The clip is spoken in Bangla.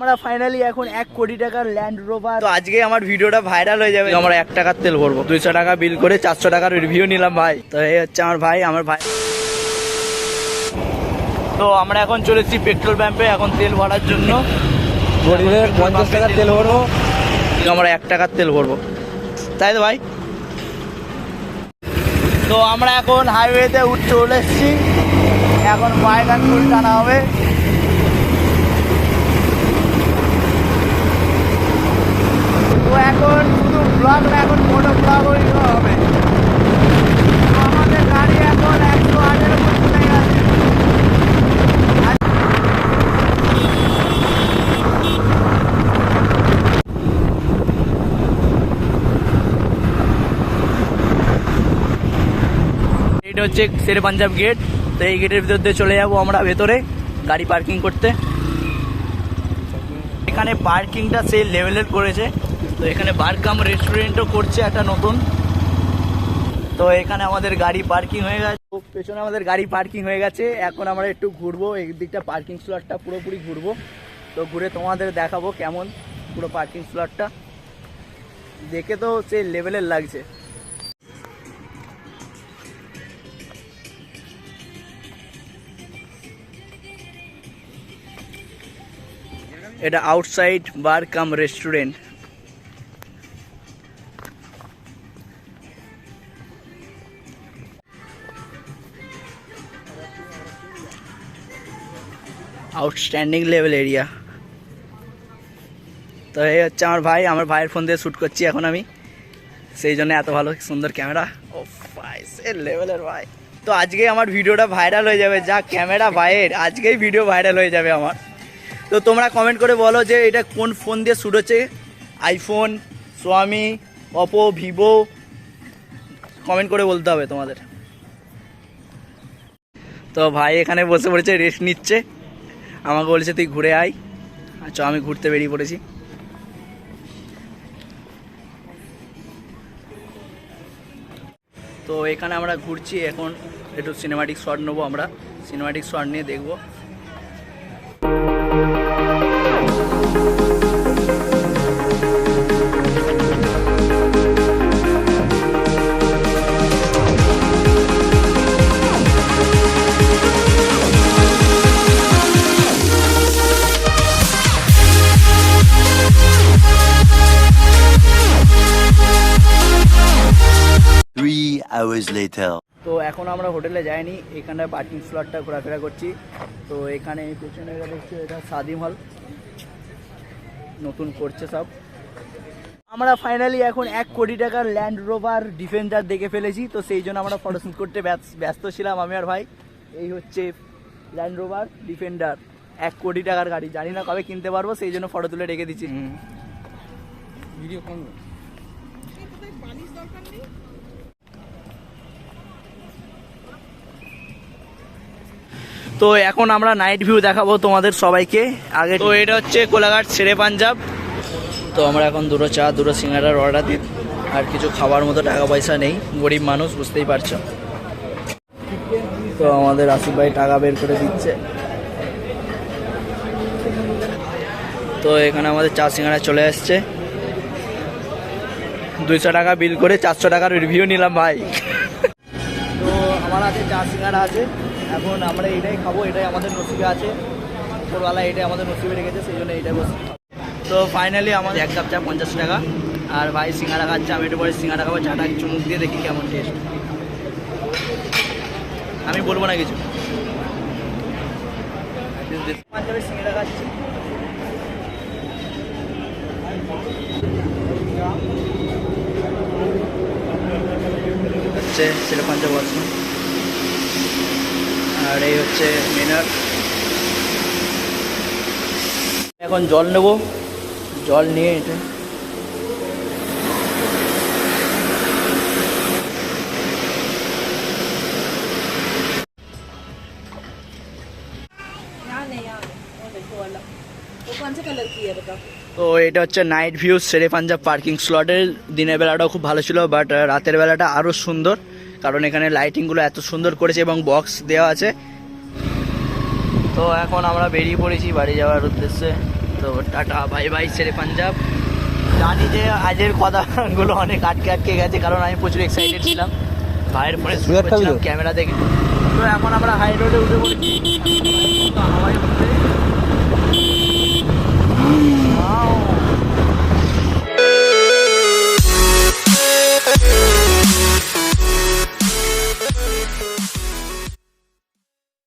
আমরা ফাইনালি এখন 1 কোটি টাকার ল্যান্ড রোভার। তো আজকে আমার ভিডিওটা ভাইরাল হয়ে যাবে। আমরা 1 টাকার তেল ভরবো, 200 টাকা বিল করে 400 টাকার রিভিউ নিলাম ভাই। তো এই হচ্ছে আমার ভাই। তো আমরা এখন চলেছি পেট্রোল পাম্পে এখন তেল ভরার জন্য। 50 টাকার তেল ভরবো, আমরা 1 টাকার তেল ভরবো, তাই তো ভাই। তো আমরা এখন হাইওয়েতে চলে এসেছি, এখন বাইক আর ফুল টানা হবে। তো এখন শুধু ব্লগ না, এখন মোটো ব্লগ হবে। তো আমাদের গাড়ি এখন 108-এর উপর চলে গেছে। এটা হচ্ছে শেরে পাঞ্জাব গেট। তো এই গেটের ভিতর দিয়ে চলে যাবো আমরা ভেতরে গাড়ি পার্কিং করতে। এখানে পার্কিংটা সেই লেভেলের করেছে। তো এখানে বারকাম রেস্টুরেন্টও করছে একটা নতুন। তো এখানে আমাদের গাড়ি পার্কিং হয়ে গেছে, পেছনে আমাদের গাড়ি পার্কিং হয়ে গেছে। এখন আমরা একটু ঘুরবো, এই দিকটা পার্কিং স্লটটা পুরোপুরি ঘুরবো। তো ঘুরে তোমাদের দেখাবো কেমন পুরো পার্কিং স্লটটা। দেখে তো সেই লেভেলের লাগছে। এটা outside bar cum restaurant. Outstanding level area. তো এই হচ্ছে আমার ভাই, আমার ভাইয়ের ফোন দিয়ে শ্যুট করছি এখন আমি, সেই জন্য এত ভালো সুন্দর ক্যামেরা। ও ভাই সে লেভেলের ভাই। তো আজকে আমার ভিডিওটা ভাইরাল হয়ে যাবে, যা ক্যামেরা ভাইয়ের, আজকেই ভিডিও ভাইরাল হয়ে যাবে আমার। তো তোমরা কমেন্ট করে বলো যে এটা কোন ফোন দিয়ে শ্যুট হচ্ছে, আইফোন, সোয়ামি, অপো, ভিভো, কমেন্ট করে বলতে হবে তোমাদের। তো ভাই এখানে বসে পড়েছে, রেস্ট নিচ্ছে। আমাকে বলেছে তুই ঘুরে আয়। আচ্ছা আমি ঘুরতে বেরিয়ে পড়েছি। তো এখানে আমরা ঘুরছি, এখন একটু সিনেমাটিক শট নেবো। আমরা সিনেমাটিক শট নিয়ে দেখবো। তো এখন আমরা হোটেলে যাইনি, এখানে পার্কিং স্লটটা ঘোরাফেরা করছি। তো এখানে পেছনে দেখছি এটা সাদিম হল, নতুন করছে সব। আমরা ফাইনালি এখন 1 কোটি টাকার ল্যান্ড রোভার ডিফেন্ডার দেখে ফেলেছি। তো সেই জন্য আমরা ফটোশ্যুট করতে ব্যস্ত ছিলাম আমি আর ভাই। এই হচ্ছে ল্যান্ড রোভার ডিফেন্ডার, 1 কোটি টাকার গাড়ি। জানি না কবে কিনতে পারবো, সেই জন্য ফটো তুলে রেখে দিচ্ছি। ভিডিও কোন তো এখন আমরা নাইট ভিউ দেখাবো তোমাদের সবাইকে আগে। তো এটা হচ্ছে কোলাঘাট শেরে পাঞ্জাব। তো আমরা এখন দুটো চা, দুটো সিঙ্গাড়ার অর্ডার দিই। আর কিছু খাবার মতো টাকা পয়সা নেই, গরিব মানুষ, বুঝতেই পারছো। তো আমাদের আসিফ ভাই টাকা বের করে দিচ্ছে। তো এখানে আমাদের চা সিঙ্গাড়া চলে আসছে, 200 টাকা বিল করে 400 টাকার রিভিউ নিলাম ভাই। তো আমার হাতে চা সিঙ্গাড়া আছে, এখন আমরা এটাই খাবো, এটাই আমাদের নসিবে আছে। উপরওয়ালা এটাই আমাদের নসিবে রেখেছে, সেই জন্য এইটাই বসে। তো ফাইনালি আমাদের 1 কাপ চা 50 টাকা। আর ভাই সিঙ্গাড়া খাচ্ছে, আমি একটু পরে সিঙ্গাড়া খাবো। চাটা চুমুক দিয়ে দেখি কেমন টেস্ট। আমি বলবো না কিছু। পাঞ্জাবের সিঙ্গাড়া খাচ্ছি। হচ্ছে শেরে পাঞ্জাব ওয়াশরুম, আর এই হচ্ছে মেনার। এখন জল নেব, জল নিয়ে এটা তো এটা হচ্ছে নাইট ভিউ শেরে পাঞ্জাব পার্কিং স্লটের। দিনের বেলাটাও খুব ভালো ছিল, বাট রাতের বেলাটা আরও সুন্দর, কারণ এখানে লাইটিংগুলো এত সুন্দর করেছে এবং বক্স দেওয়া আছে। তো এখন আমরা বেরিয়ে পড়েছি বাড়ি যাওয়ার উদ্দেশ্যে। তো টাটা বাই বাই শেরে পাঞ্জাব। জানি যে আজের কথাগুলো অনেক আটকে গেছে, কারণ আমি প্রচুর এক্সাইটেড ছিলাম ভাইয়ের ফোনে শুট করছিলাম ক্যামেরা দেখে। তো এখন আমরা হাই রোডে উঠে পড়েছি।